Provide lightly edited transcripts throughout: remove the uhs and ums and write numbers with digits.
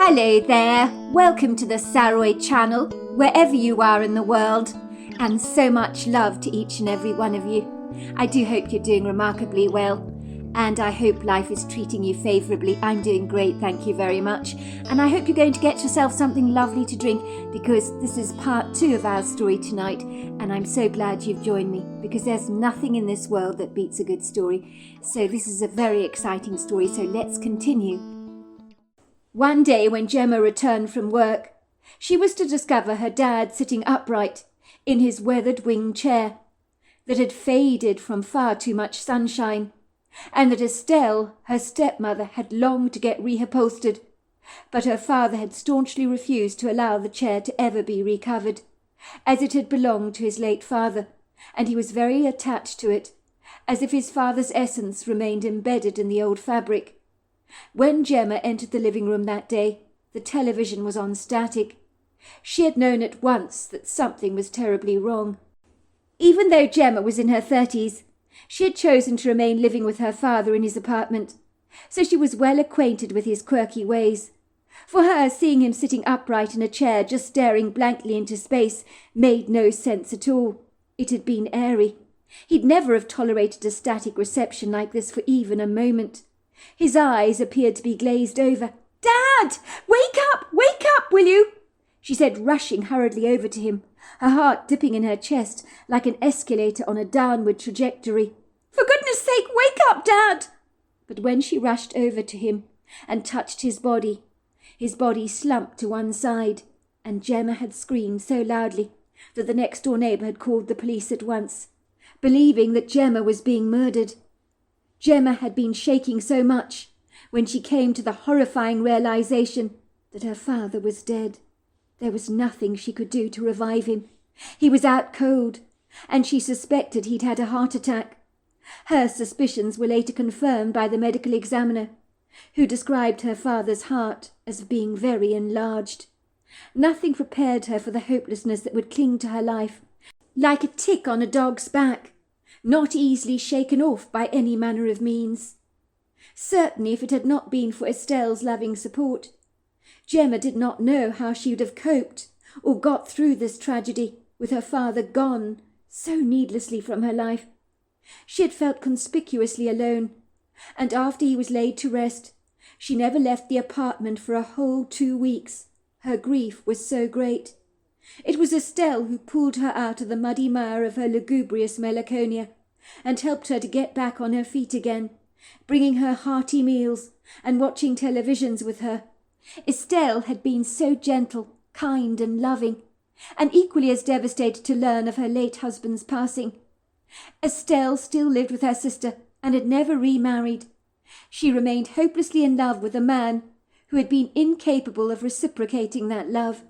Hello there, welcome to the Saroy channel, wherever you are in the world, and so much love to each and every one of you. I do hope you're doing remarkably well, and I hope life is treating you favourably. I'm doing great, thank you very much, and I hope you're going to get yourself something lovely to drink, because this is part 2 of our story tonight, and I'm so glad you've joined me, because there's nothing in this world that beats a good story. So this is a very exciting story, so let's continue. One day when Gemma returned from work, she was to discover her dad sitting upright in his weathered wing chair that had faded from far too much sunshine, and that Estelle, her stepmother, had longed to get reupholstered, but her father had staunchly refused to allow the chair to ever be recovered, as it had belonged to his late father, and he was very attached to it, as if his father's essence remained embedded in the old fabric. When Gemma entered the living room that day, the television was on static. She had known at once that something was terribly wrong. Even though Gemma was in her 30s, she had chosen to remain living with her father in his apartment, so she was well acquainted with his quirky ways. For her, seeing him sitting upright in a chair just staring blankly into space made no sense at all. It had been airy. He'd never have tolerated a static reception like this for even a moment. His eyes appeared to be glazed over. "Dad! Wake up! Wake up, will you?" she said, rushing hurriedly over to him, her heart dipping in her chest like an escalator on a downward trajectory. "For goodness sake, wake up, Dad!" But when she rushed over to him and touched his body slumped to one side, and Gemma had screamed so loudly that the next-door neighbour had called the police at once, believing that Gemma was being murdered. Gemma had been shaking so much when she came to the horrifying realization that her father was dead. There was nothing she could do to revive him. He was out cold, and she suspected he'd had a heart attack. Her suspicions were later confirmed by the medical examiner, who described her father's heart as being very enlarged. Nothing prepared her for the hopelessness that would cling to her life, like a tick on a dog's back, not easily shaken off by any manner of means. Certainly, if it had not been for Estelle's loving support, Gemma did not know how she would have coped or got through this tragedy with her father gone so needlessly from her life. She had felt conspicuously alone, and after he was laid to rest, she never left the apartment for a whole 2 weeks. Her grief was so great. It was Estelle who pulled her out of the muddy mire of her lugubrious melancholia and helped her to get back on her feet again, bringing her hearty meals and watching televisions with her. Estelle had been so gentle, kind and loving, and equally as devastated to learn of her late husband's passing. Estelle still lived with her sister and had never remarried. She remained hopelessly in love with a man who had been incapable of reciprocating that love.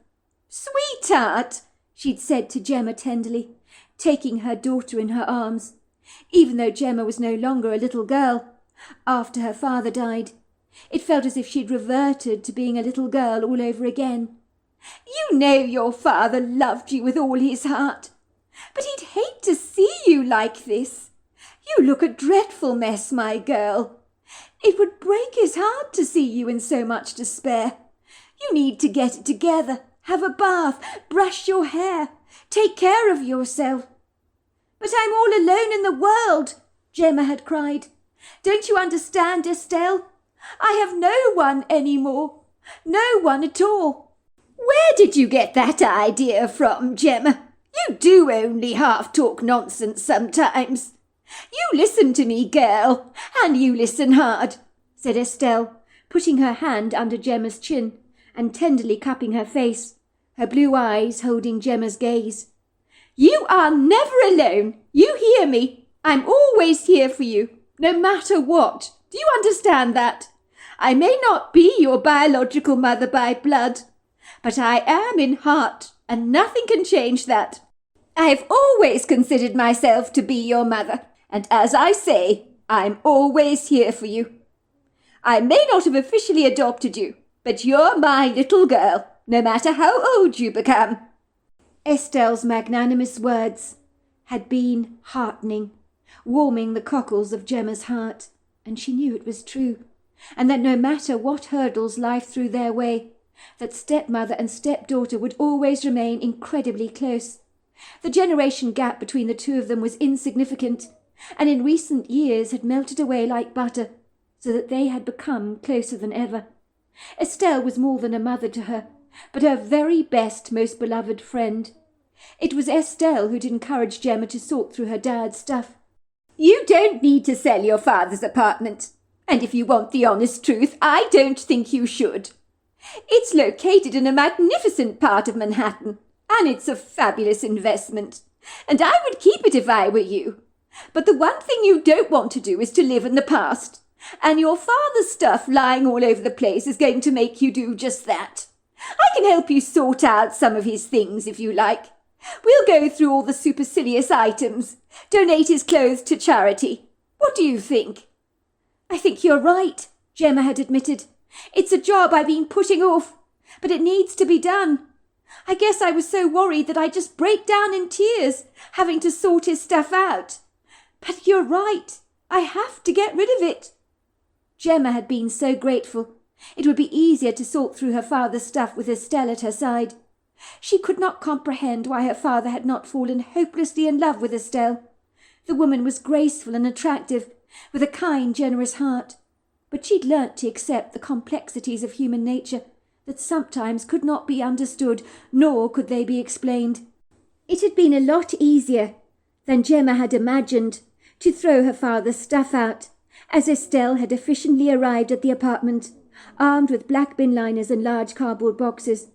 "Sweetheart," she'd said to Gemma tenderly, taking her daughter in her arms, even though Gemma was no longer a little girl. After her father died, it felt as if she'd reverted to being a little girl all over again. "You know your father loved you with all his heart, but he'd hate to see you like this. You look a dreadful mess, my girl. It would break his heart to see you in so much despair. You need to get it together. Have a bath, brush your hair, take care of yourself." "But I'm all alone in the world," Gemma had cried. "Don't you understand, Estelle? I have no one any more. No one at all." "Where did you get that idea from, Gemma? You do only half talk nonsense sometimes. You listen to me, girl, and you listen hard," said Estelle, putting her hand under Gemma's chin and tenderly cupping her face, her blue eyes holding Gemma's gaze. "You are never alone. You hear me? I'm always here for you, no matter what. Do you understand that? I may not be your biological mother by blood, but I am in heart, and nothing can change that. I have always considered myself to be your mother, and as I say, I'm always here for you. I may not have officially adopted you, but you're my little girl, no matter how old you become." Estelle's magnanimous words had been heartening, warming the cockles of Gemma's heart, and she knew it was true, and that no matter what hurdles life threw their way, that stepmother and stepdaughter would always remain incredibly close. The generation gap between the two of them was insignificant, and in recent years had melted away like butter, so that they had become closer than ever. Estelle was more than a mother to her, but her very best, most beloved friend. It was Estelle who'd encouraged Gemma to sort through her dad's stuff. "You don't need to sell your father's apartment, and if you want the honest truth, I don't think you should. It's located in a magnificent part of Manhattan, and it's a fabulous investment, and I would keep it if I were you. But the one thing you don't want to do is to live in the past, and your father's stuff lying all over the place is going to make you do just that. I can help you sort out some of his things if you like. We'll go through all the supercilious items, donate his clothes to charity. What do you think?" "I think you're right," Gemma had admitted. "It's a job I've been putting off, but it needs to be done. I guess I was so worried that I'd just break down in tears, having to sort his stuff out. But you're right, I have to get rid of it." Gemma had been so grateful. It would be easier to sort through her father's stuff with Estelle at her side. She could not comprehend why her father had not fallen hopelessly in love with Estelle. The woman was graceful and attractive, with a kind, generous heart, but she'd learnt to accept the complexities of human nature that sometimes could not be understood, nor could they be explained. It had been a lot easier than Gemma had imagined to throw her father's stuff out, as Estelle had efficiently arrived at the apartment, armed with black bin liners and large cardboard boxes.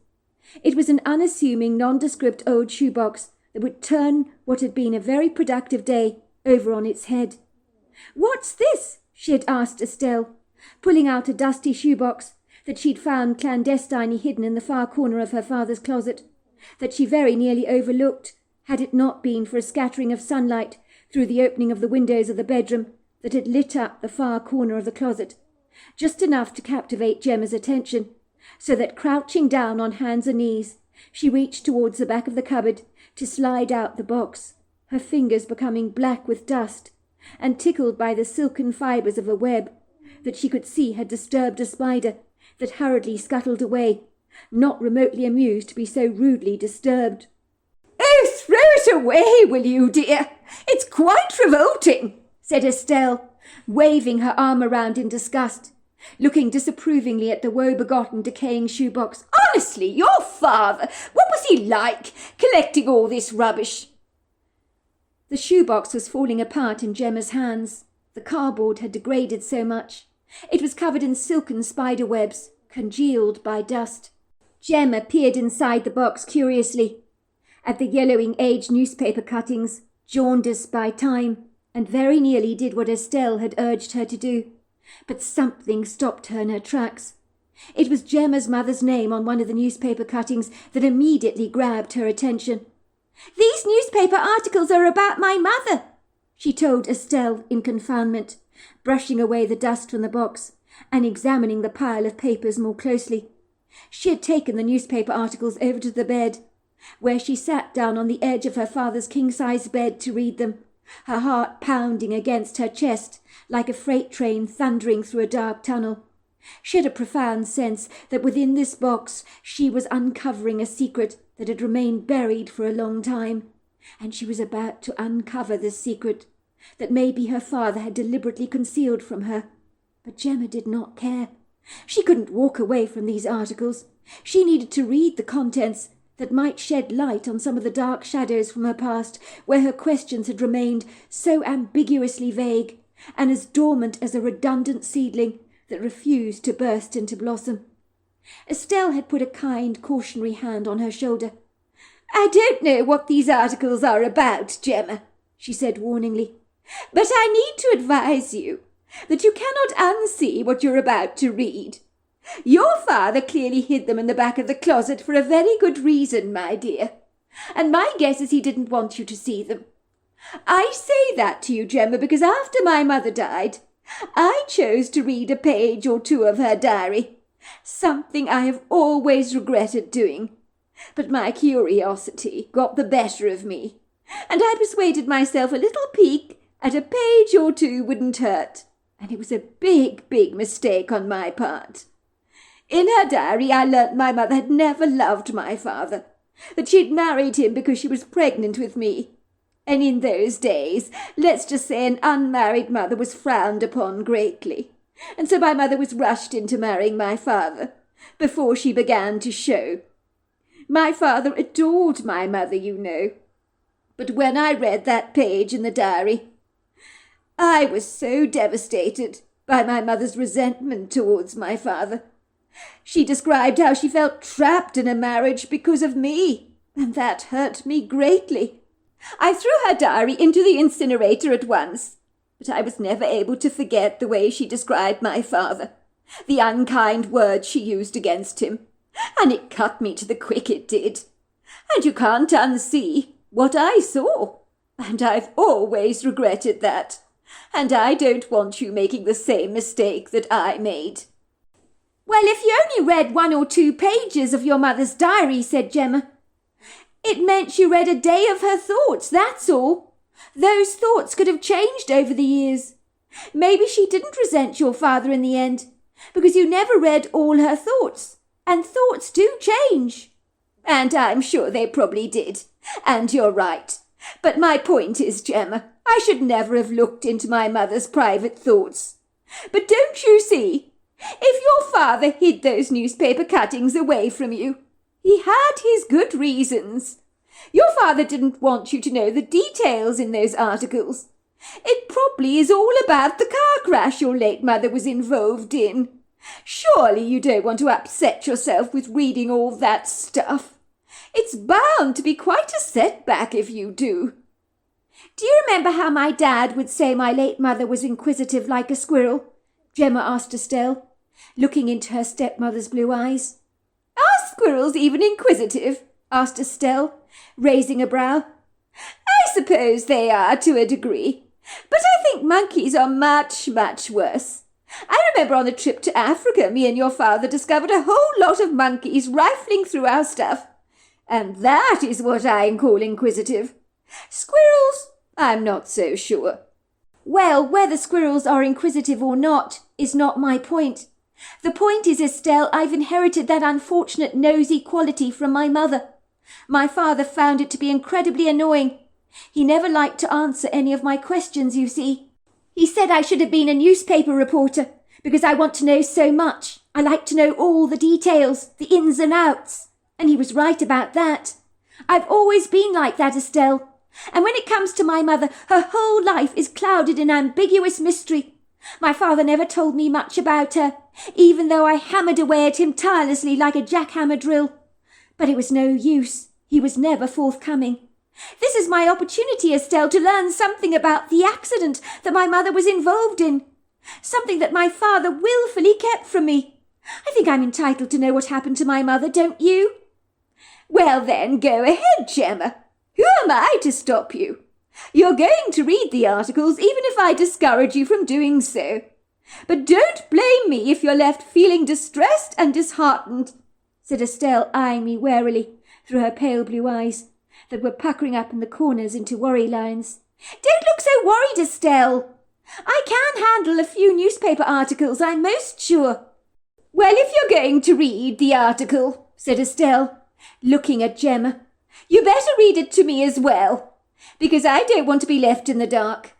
It was an unassuming, nondescript old shoebox that would turn what had been a very productive day over on its head. "What's this?" she had asked Estelle, pulling out a dusty shoebox that she'd found clandestinely hidden in the far corner of her father's closet, that she very nearly overlooked had it not been for a scattering of sunlight through the opening of the windows of the bedroom that had lit up the far corner of the closet, just enough to captivate Gemma's attention, so that crouching down on hands and knees, she reached towards the back of the cupboard to slide out the box, her fingers becoming black with dust, and tickled by the silken fibres of a web that she could see had disturbed a spider that hurriedly scuttled away, not remotely amused to be so rudely disturbed. "Oh, throw it away, will you, dear? It's quite revolting," said Estelle, waving her arm around in disgust, looking disapprovingly at the woe-begotten decaying shoebox. "Honestly, your father, what was he like, collecting all this rubbish?" The shoebox was falling apart in Gemma's hands. The cardboard had degraded so much. It was covered in silken spider webs, congealed by dust. Gemma peered inside the box curiously, at the yellowing aged newspaper cuttings, jaundiced by time, and very nearly did what Estelle had urged her to do. But something stopped her in her tracks. It was Gemma's mother's name on one of the newspaper cuttings that immediately grabbed her attention. "These newspaper articles are about my mother," she told Estelle in confoundment, brushing away the dust from the box and examining the pile of papers more closely. She had taken the newspaper articles over to the bed, where she sat down on the edge of her father's king-size bed to read them, her heart pounding against her chest like a freight train thundering through a dark tunnel. She had a profound sense that within this box she was uncovering a secret that had remained buried for a long time, and she was about to uncover this secret that maybe her father had deliberately concealed from her. But Gemma did not care. She couldn't walk away from these articles. She needed to read the contents that might shed light on some of the dark shadows from her past, where her questions had remained so ambiguously vague and as dormant as a redundant seedling that refused to burst into blossom. Estelle had put a kind, cautionary hand on her shoulder. "I don't know what these articles are about, Gemma," she said warningly, "but I need to advise you that you cannot unsee what you're about to read. Your father clearly hid them in the back of the closet for a very good reason, my dear, and my guess is he didn't want you to see them. I say that to you, Gemma, because after my mother died, I chose to read a page or two of her diary, something I have always regretted doing. But my curiosity got the better of me, and I persuaded myself a little peek at a page or two wouldn't hurt, and it was a big, big mistake on my part. In her diary, I learnt my mother had never loved my father, that she'd married him because she was pregnant with me. And in those days, let's just say an unmarried mother was frowned upon greatly, and so my mother was rushed into marrying my father, before she began to show. My father adored my mother, you know. But when I read that page in the diary, I was so devastated by my mother's resentment towards my father. She described how she felt trapped in a marriage because of me, and that hurt me greatly. I threw her diary into the incinerator at once, but I was never able to forget the way she described my father, the unkind words she used against him, and it cut me to the quick, it did. And you can't unsee what I saw, and I've always regretted that, and I don't want you making the same mistake that I made." "Well, if you only read 1 or 2 pages of your mother's diary," said Gemma, "it meant you read a day of her thoughts, that's all. Those thoughts could have changed over the years. Maybe she didn't resent your father in the end, because you never read all her thoughts, and thoughts do change." "And I'm sure they probably did, and you're right. But my point is, Gemma, I should never have looked into my mother's private thoughts. But don't you see, if your father hid those newspaper cuttings away from you, he had his good reasons. Your father didn't want you to know the details in those articles. It probably is all about the car crash your late mother was involved in. Surely you don't want to upset yourself with reading all that stuff. It's bound to be quite a setback if you do." "Do you remember how my dad would say my late mother was inquisitive like a squirrel?" Gemma asked Estelle, looking into her stepmother's blue eyes. "Are squirrels even inquisitive?" asked Estelle, raising a brow. "I suppose they are to a degree, but I think monkeys are much, much worse. I remember on the trip to Africa, me and your father discovered a whole lot of monkeys rifling through our stuff, and that is what I call inquisitive. Squirrels, I'm not so sure." "Well, whether squirrels are inquisitive or not is not my point. The point is, Estelle, I've inherited that unfortunate nosy quality from my mother. My father found it to be incredibly annoying. He never liked to answer any of my questions, you see. He said I should have been a newspaper reporter, because I want to know so much. I like to know all the details, the ins and outs. And he was right about that. I've always been like that, Estelle. And when it comes to my mother, her whole life is clouded in ambiguous mystery. My father never told me much about her, even though I hammered away at him tirelessly like a jackhammer drill. But it was no use. He was never forthcoming. This is my opportunity, Estelle, to learn something about the accident that my mother was involved in. Something that my father willfully kept from me. I think I'm entitled to know what happened to my mother, don't you?" "Well then, go ahead, Gemma. Who am I to stop you? You're going to read the articles, even if I discourage you from doing so. But don't blame me if you're left feeling distressed and disheartened," said Estelle, eyeing me warily through her pale blue eyes that were puckering up in the corners into worry lines. "Don't look so worried, Estelle. I can handle a few newspaper articles, I'm most sure." "Well, if you're going to read the article," said Estelle, looking at Gemma, "you better read it to me as well, because I don't want to be left in the dark."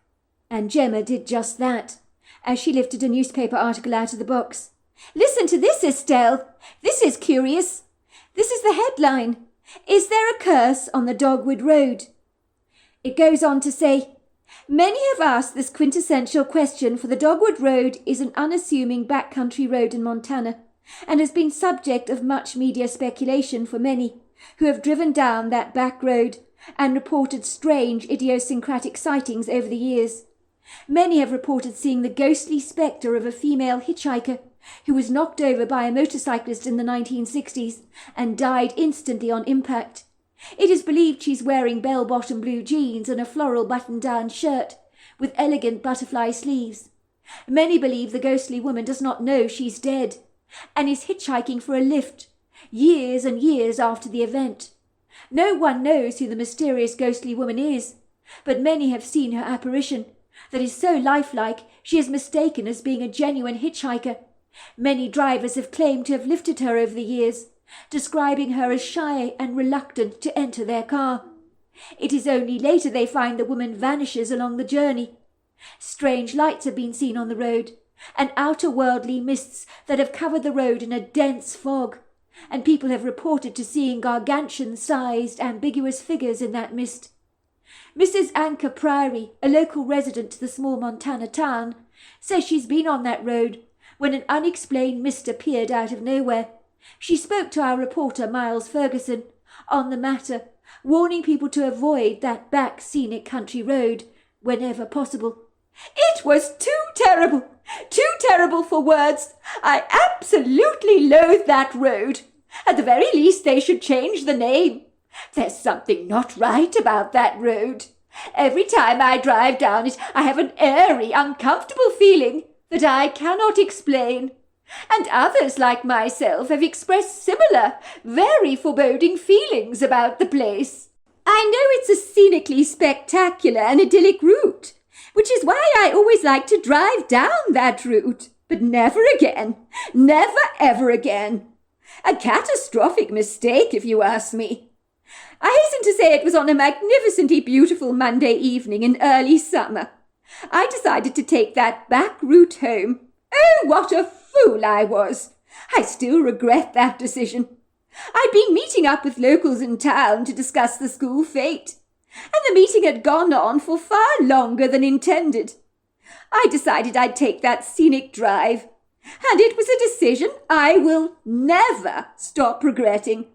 And Gemma did just that, as she lifted a newspaper article out of the box. "Listen to this, Estelle. This is curious. This is the headline. 'Is there a curse on the Dogwood Road?' It goes on to say, 'Many have asked this quintessential question, for the Dogwood Road is an unassuming backcountry road in Montana, and has been subject of much media speculation for many who have driven down that back road and reported strange idiosyncratic sightings over the years. Many have reported seeing the ghostly spectre of a female hitchhiker who was knocked over by a motorcyclist in the 1960s and died instantly on impact. It is believed she's wearing bell-bottom blue jeans and a floral button-down shirt with elegant butterfly sleeves. Many believe the ghostly woman does not know she's dead and is hitchhiking for a lift years and years after the event. No one knows who the mysterious ghostly woman is, but many have seen her apparition that is so lifelike she is mistaken as being a genuine hitchhiker Many drivers have claimed to have lifted her over the years, describing her as shy and reluctant to enter their car. It is only later they find the woman vanishes along the journey. Strange lights have been seen on the road, and outer-worldly mists that have covered the road in a dense fog, and people have reported to seeing gargantuan-sized, ambiguous figures in that mist. Mrs. Anker Priory, a local resident to the small Montana town, says she's been on that road when an unexplained mist appeared out of nowhere. She spoke to our reporter, Miles Ferguson, on the matter, warning people to avoid that back scenic country road whenever possible. It was too terrible for words. I absolutely loathe that road. At the very least, they should change the name. There's something not right about that road. Every time I drive down it, I have an airy, uncomfortable feeling that I cannot explain. And others like myself have expressed similar, very foreboding feelings about the place. I know it's a scenically spectacular and idyllic route, which is why I always like to drive down that route. But never again. Never ever again. A catastrophic mistake, if you ask me. I hasten to say it was on a magnificently beautiful Monday evening in early summer. I decided to take that back route home. Oh, what a fool I was! I still regret that decision. I'd been meeting up with locals in town to discuss the school fete, and the meeting had gone on for far longer than intended. I decided I'd take that scenic drive, and it was a decision I will never stop regretting.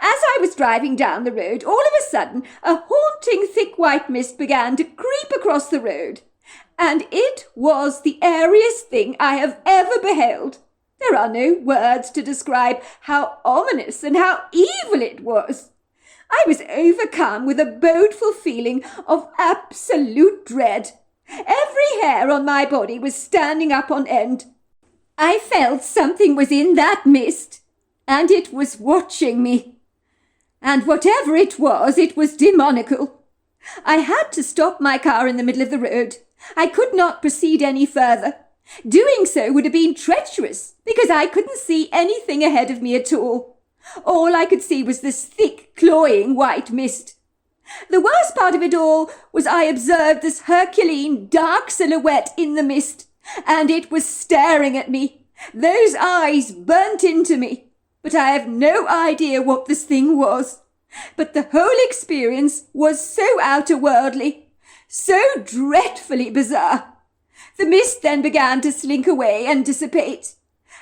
As I was driving down the road, all of a sudden a haunting thick white mist began to creep across the road, and it was the airiest thing I have ever beheld. There are no words to describe how ominous and how evil it was. I was overcome with a bodeful feeling of absolute dread. Every hair on my body was standing up on end. I felt something was in that mist, and it was watching me. And whatever it was demoniacal. I had to stop my car in the middle of the road. I could not proceed any further. Doing so would have been treacherous, because I couldn't see anything ahead of me at all. All I could see was this thick, cloying white mist. The worst part of it all was I observed this Herculean, dark silhouette in the mist, and it was staring at me. Those eyes burnt into me. But I have no idea what this thing was. But the whole experience was so outer-worldly, so dreadfully bizarre. The mist then began to slink away and dissipate,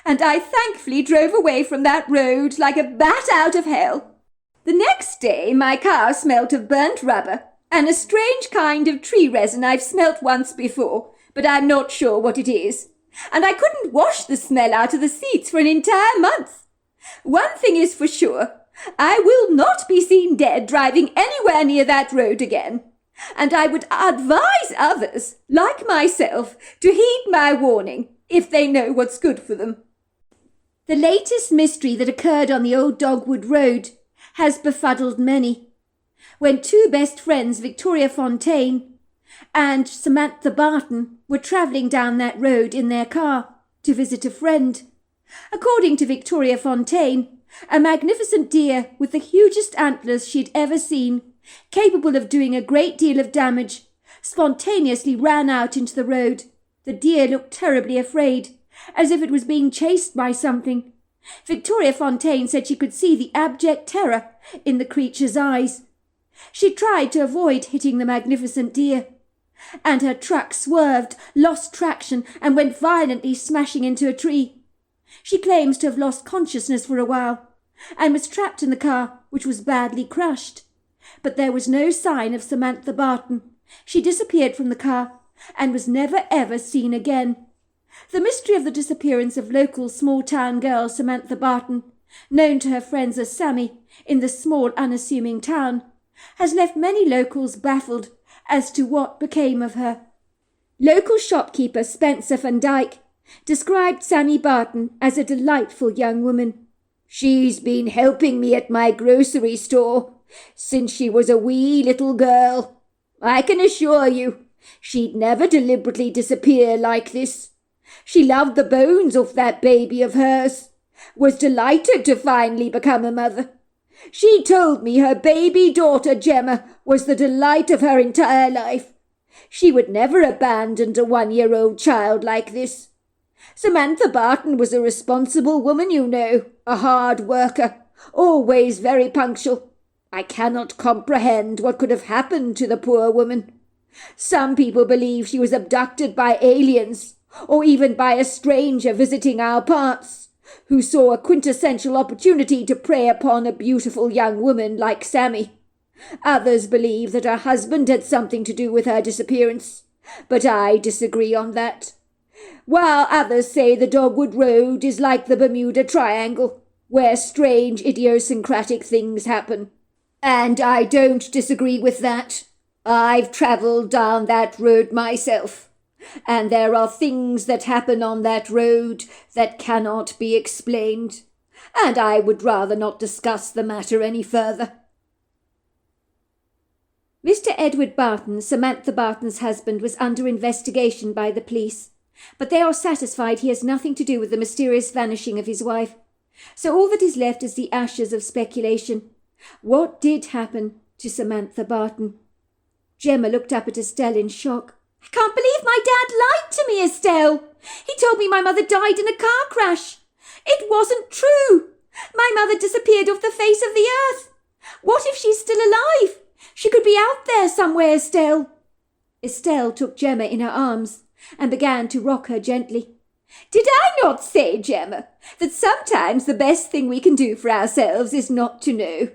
and I thankfully drove away from that road like a bat out of hell. The next day my car smelt of burnt rubber and a strange kind of tree resin I've smelt once before, but I'm not sure what it is. And I couldn't wash the smell out of the seats for an entire month. One thing is for sure, I will not be seen dead driving anywhere near that road again. And I would advise others, like myself, to heed my warning if they know what's good for them. The latest mystery that occurred on the old Dogwood Road has befuddled many. When two best friends, Victoria Fontaine and Samantha Barton, were travelling down that road in their car to visit a friend. According to Victoria Fontaine, a magnificent deer with the hugest antlers she'd ever seen, capable of doing a great deal of damage, spontaneously ran out into the road. The deer looked terribly afraid, as if it was being chased by something. Victoria Fontaine said she could see the abject terror in the creature's eyes. She tried to avoid hitting the magnificent deer, and her truck swerved, lost traction, and went violently smashing into a tree. She claims to have lost consciousness for a while, and was trapped in the car, which was badly crushed. But there was no sign of Samantha Barton. She disappeared from the car, and was never ever seen again. The mystery of the disappearance of local small-town girl Samantha Barton, known to her friends as Sammy, in the small unassuming town, has left many locals baffled as to what became of her. Local shopkeeper Spencer Van Dyke described Sammy Barton as a delightful young woman. "She's been helping me at my grocery store since she was a wee little girl. I can assure you she'd never deliberately disappear like this. She loved the bones off that baby of hers, was delighted to finally become a mother. She told me her baby daughter Gemma was the delight of her entire life. She would never abandon a 1-year-old child like this. Samantha Barton was a responsible woman, you know, a hard worker, always very punctual. I cannot comprehend what could have happened to the poor woman. Some people believe she was abducted by aliens, or even by a stranger visiting our parts, who saw a quintessential opportunity to prey upon a beautiful young woman like Sammy. Others believe that her husband had something to do with her disappearance, but I disagree on that. While others say the Dogwood Road is like the Bermuda Triangle, where strange idiosyncratic things happen. And I don't disagree with that. I've travelled down that road myself, and there are things that happen on that road that cannot be explained, and I would rather not discuss the matter any further. Mr. Edward Barton, Samantha Barton's husband, was under investigation by the police, but they are satisfied he has nothing to do with the mysterious vanishing of his wife. So all that is left is the ashes of speculation. What did happen to Samantha Barton? Gemma looked up at Estelle in shock. I can't believe my dad lied to me, Estelle. He told me my mother died in a car crash. It wasn't true. My mother disappeared off the face of the earth. What if she's still alive? She could be out there somewhere, Estelle. Estelle took Gemma in her arms and began to rock her gently. Did I not say, Gemma, that sometimes the best thing we can do for ourselves is not to know?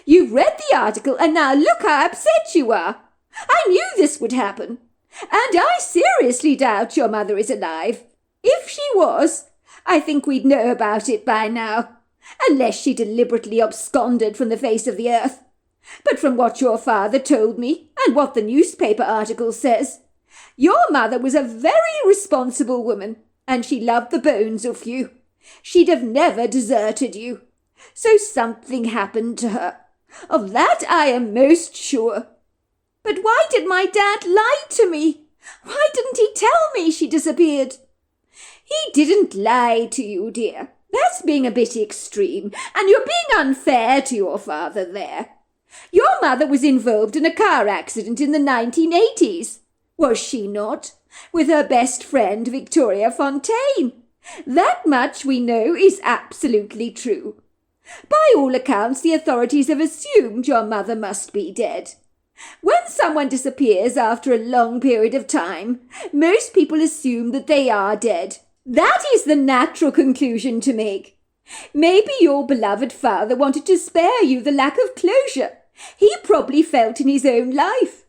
You've read the article, and now look how upset you are. I knew this would happen, and I seriously doubt your mother is alive. If she was, I think we'd know about it by now, unless she deliberately absconded from the face of the earth. But from what your father told me, and what the newspaper article says, your mother was a very responsible woman, and she loved the bones of you. She'd have never deserted you. So something happened to her. Of that I am most sure. But why did my dad lie to me? Why didn't he tell me she disappeared? He didn't lie to you, dear. That's being a bit extreme, and you're being unfair to your father there. Your mother was involved in a car accident in the 1980s, was she not? With her best friend Victoria Fontaine. That much we know is absolutely true. By all accounts, the authorities have assumed your mother must be dead. When someone disappears after a long period of time, most people assume that they are dead. That is the natural conclusion to make. Maybe your beloved father wanted to spare you the lack of closure he probably felt in his own life.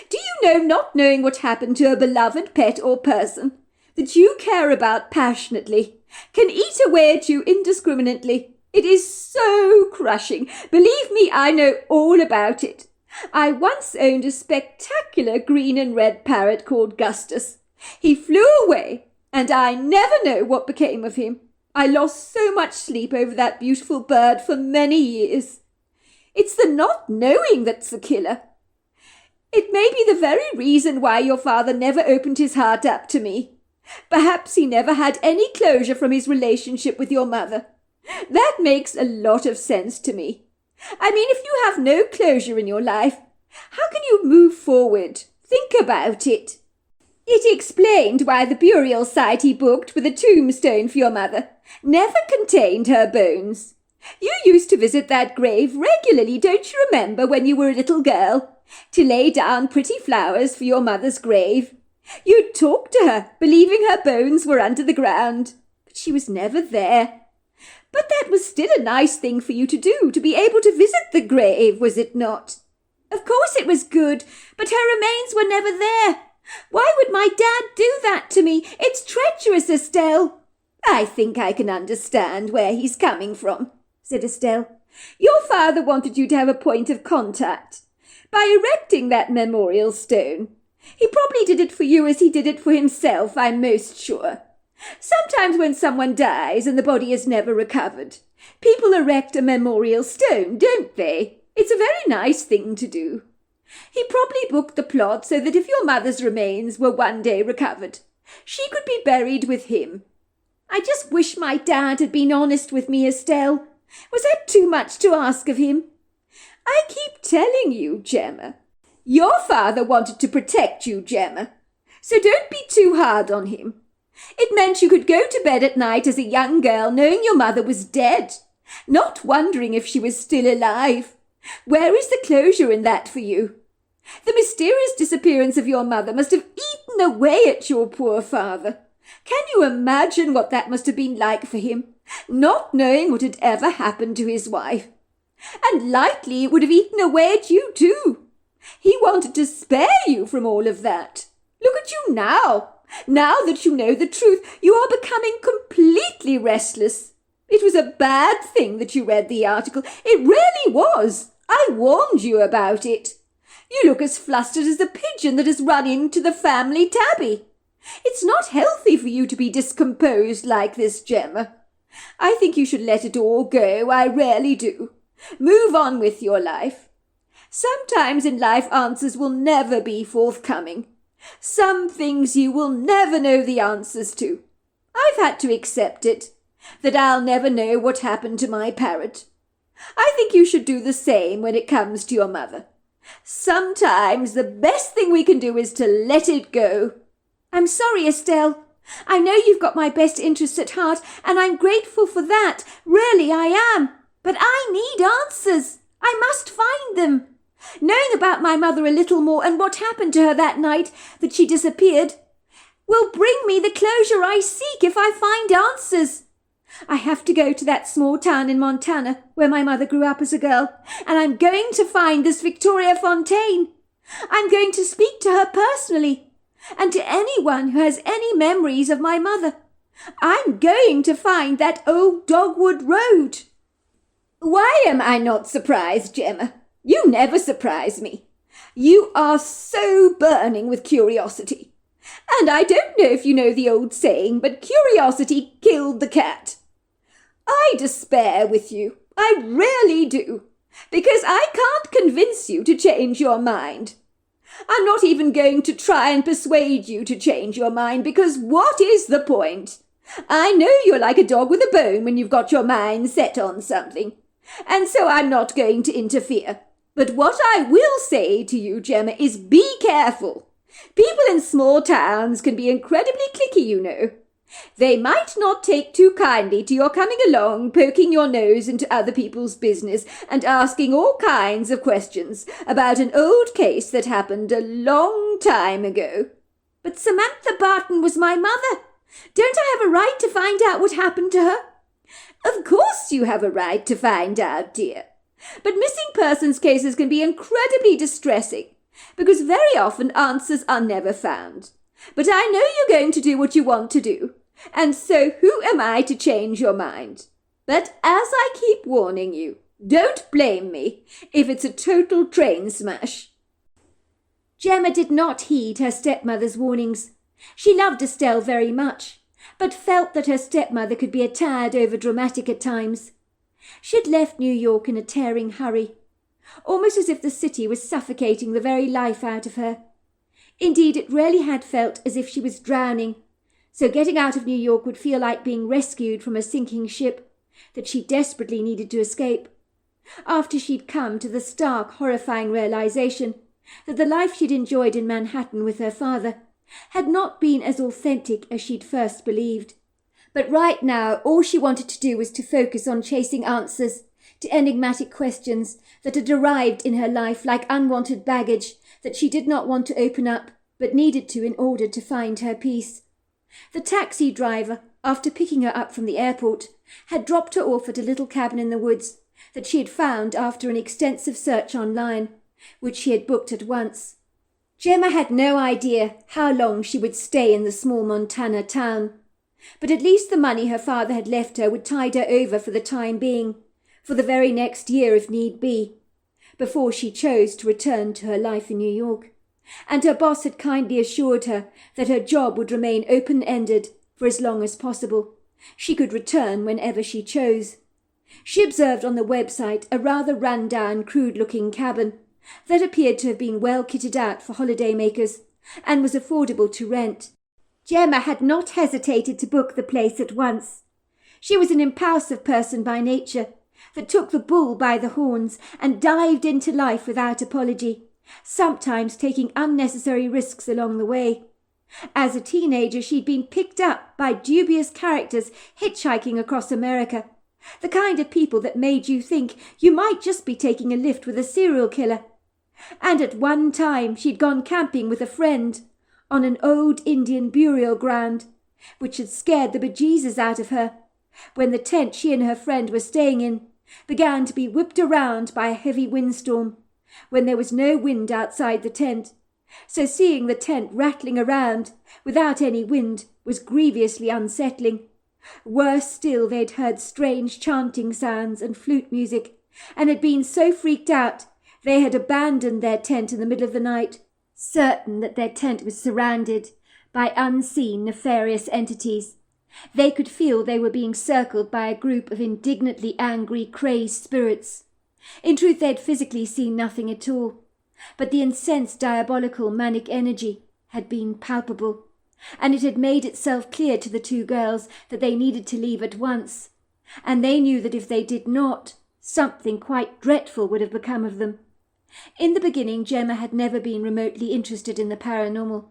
Do you know, not knowing what happened to a beloved pet or person that you care about passionately can eat away at you indiscriminately? It is so crushing. Believe me, I know all about it. I once owned a spectacular green and red parrot called Gustus. He flew away, and I never know what became of him. I lost so much sleep over that beautiful bird for many years. It's the not knowing that's the killer. It may be the very reason why your father never opened his heart up to me. Perhaps he never had any closure from his relationship with your mother. That makes a lot of sense to me. I mean, if you have no closure in your life, how can you move forward? Think about it. It explained why the burial site he booked with a tombstone for your mother never contained her bones. You used to visit that grave regularly, don't you remember, when you were a little girl, to lay down pretty flowers for your mother's grave? You'd talk to her, believing her bones were under the ground, but she was never there. But that was still a nice thing for you to do, to be able to visit the grave, was it not? Of course it was good, but her remains were never there. Why would my dad do that to me? It's treacherous, Estelle. I think I can understand where he's coming from, said Estelle. Your father wanted you to have a point of contact by erecting that memorial stone. He probably did it for you as he did it for himself, I'm most sure. Sometimes when someone dies and the body is never recovered, people erect a memorial stone, don't they? It's a very nice thing to do. He probably booked the plot so that if your mother's remains were one day recovered, She could be buried with him. I just wish my dad had been honest with me, Estelle. Was that too much to ask of him? I keep telling you, Gemma. Your father wanted to protect you, Gemma. So don't be too hard on him. It meant you could go to bed at night as a young girl knowing your mother was dead, not wondering if she was still alive. Where is the closure in that for you? The mysterious disappearance of your mother must have eaten away at your poor father. Can you imagine what that must have been like for him, not knowing what had ever happened to his wife? And likely it would have eaten away at you too. He wanted to spare you from all of that. Look at you now. Now that you know the truth, you are becoming completely restless. It was a bad thing that you read the article. It really was. I warned you about it. You look as flustered as the pigeon that has run into the family tabby. It's not healthy for you to be discomposed like this, Gemma. I think you should let it all go, I really do. Move on with your life. Sometimes in life answers will never be forthcoming. Some things you will never know the answers to. I've had to accept it, that I'll never know what happened to my parrot. I think you should do the same when it comes to your mother. Sometimes the best thing we can do is to let it go. I'm sorry, Estelle. I know you've got my best interests at heart, and I'm grateful for that. Really, I am. But I need answers. I must find them. Knowing about my mother a little more and what happened to her that night that she disappeared will bring me the closure I seek if I find answers. I have to go to that small town in Montana where my mother grew up as a girl, and I'm going to find this Victoria Fontaine. I'm going to speak to her personally, and to anyone who has any memories of my mother. I'm going to find that old Dogwood Road. Why am I not surprised, Gemma? You never surprise me. You are so burning with curiosity. And I don't know if you know the old saying, but curiosity killed the cat. I despair with you. I really do. Because I can't convince you to change your mind. I'm not even going to try and persuade you to change your mind, because what is the point? I know you're like a dog with a bone when you've got your mind set on something. And so I'm not going to interfere. But what I will say to you, Gemma, is be careful. People in small towns can be incredibly cliquey, you know. They might not take too kindly to your coming along, poking your nose into other people's business and asking all kinds of questions about an old case that happened a long time ago. But Samantha Barton was my mother. Don't I have a right to find out what happened to her? Of course you have a right to find out, dear. But missing persons cases can be incredibly distressing, because very often answers are never found. But I know you're going to do what you want to do, and so who am I to change your mind? But as I keep warning you, don't blame me if it's a total train smash. Gemma did not heed her stepmother's warnings. She loved Estelle very much, but felt that her stepmother could be a tad overdramatic at times. She had left New York in a tearing hurry, almost as if the city was suffocating the very life out of her. Indeed, it really had felt as if she was drowning, so getting out of New York would feel like being rescued from a sinking ship that she desperately needed to escape, after she'd come to the stark, horrifying realization that the life she'd enjoyed in Manhattan with her father had not been as authentic as she'd first believed. But right now, all she wanted to do was to focus on chasing answers to enigmatic questions that had arrived in her life like unwanted baggage that she did not want to open up, but needed to in order to find her peace. The taxi driver, after picking her up from the airport, had dropped her off at a little cabin in the woods that she had found after an extensive search online, which she had booked at once. Gemma had no idea how long she would stay in the small Montana town, but at least the money her father had left her would tide her over for the time being, for the very next year if need be, before she chose to return to her life in New York. And her boss had kindly assured her that her job would remain open-ended for as long as possible. She could return whenever she chose. She observed on the website a rather run-down, crude-looking cabin that appeared to have been well kitted out for holiday-makers and was affordable to rent. Gemma had not hesitated to book the place at once. She was an impulsive person by nature, that took the bull by the horns and dived into life without apology, sometimes taking unnecessary risks along the way. As a teenager, she'd been picked up by dubious characters hitchhiking across America, the kind of people that made you think you might just be taking a lift with a serial killer. And at one time she'd gone camping with a friend on an old Indian burial ground, which had scared the bejesus out of her, when the tent she and her friend were staying in began to be whipped around by a heavy windstorm, when there was no wind outside the tent. So seeing the tent rattling around without any wind was grievously unsettling. Worse still, they'd heard strange chanting sounds and flute music, and had been so freaked out they had abandoned their tent in the middle of the night, certain that their tent was surrounded by unseen nefarious entities. They could feel they were being circled by a group of indignantly angry, crazed spirits. In truth, they'd physically seen nothing at all, but the incensed, diabolical, manic energy had been palpable, and it had made itself clear to the two girls that they needed to leave at once, and they knew that if they did not, something quite dreadful would have become of them. In the beginning, Gemma had never been remotely interested in the paranormal,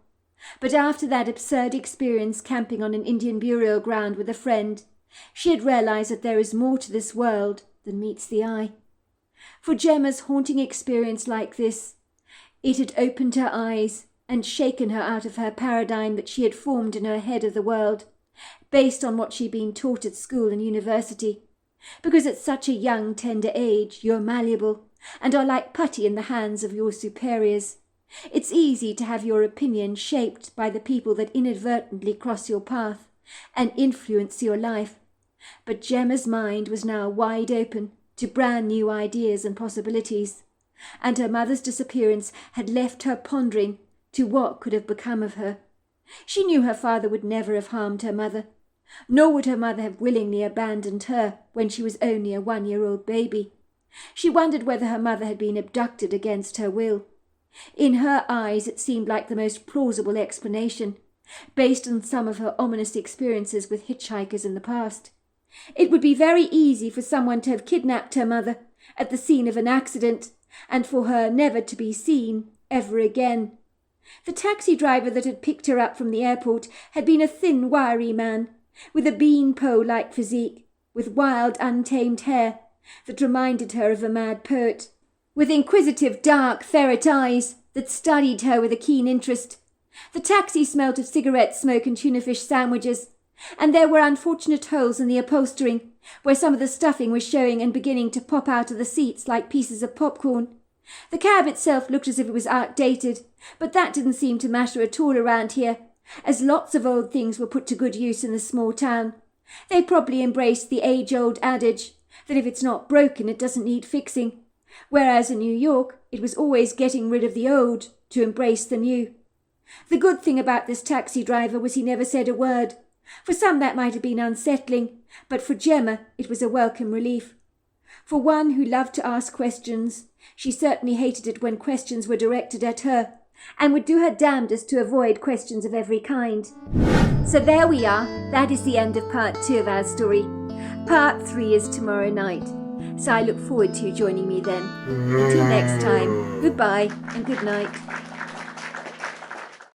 but after that absurd experience camping on an Indian burial ground with a friend, she had realized that there is more to this world than meets the eye. For Gemma's haunting experience like this, it had opened her eyes and shaken her out of her paradigm that she had formed in her head of the world, based on what she'd been taught at school and university. Because at such a young, tender age, you're malleable, and are like putty in the hands of your superiors. It's easy to have your opinion shaped by the people that inadvertently cross your path and influence your life. But Gemma's mind was now wide open to brand new ideas and possibilities, and her mother's disappearance had left her pondering to what could have become of her. She knew her father would never have harmed her mother, nor would her mother have willingly abandoned her when she was only a 1-year-old baby. She wondered whether her mother had been abducted against her will. In her eyes it seemed like the most plausible explanation, based on some of her ominous experiences with hitchhikers in the past. It would be very easy for someone to have kidnapped her mother at the scene of an accident, and for her never to be seen ever again. The taxi driver that had picked her up from the airport had been a thin, wiry man, with a beanpole-like physique, with wild, untamed hair that reminded her of a mad poet, with inquisitive, dark, ferret eyes that studied her with a keen interest. The taxi smelt of cigarette smoke and tuna fish sandwiches, and there were unfortunate holes in the upholstering, where some of the stuffing was showing and beginning to pop out of the seats like pieces of popcorn. The cab itself looked as if it was outdated, but that didn't seem to matter at all around here, as lots of old things were put to good use in this small town. They probably embraced the age-old adage that if it's not broken, it doesn't need fixing, whereas in New York it was always getting rid of the old to embrace the new. The good thing about this taxi driver was he never said a word. For some that might have been unsettling, but for Gemma it was a welcome relief. For one who loved to ask questions, she certainly hated it when questions were directed at her, and would do her damnedest to avoid questions of every kind. So there we are. That is the end of part 2 of our story. Part 3 is tomorrow night, so I look forward to you joining me then. Until next time, goodbye and good night.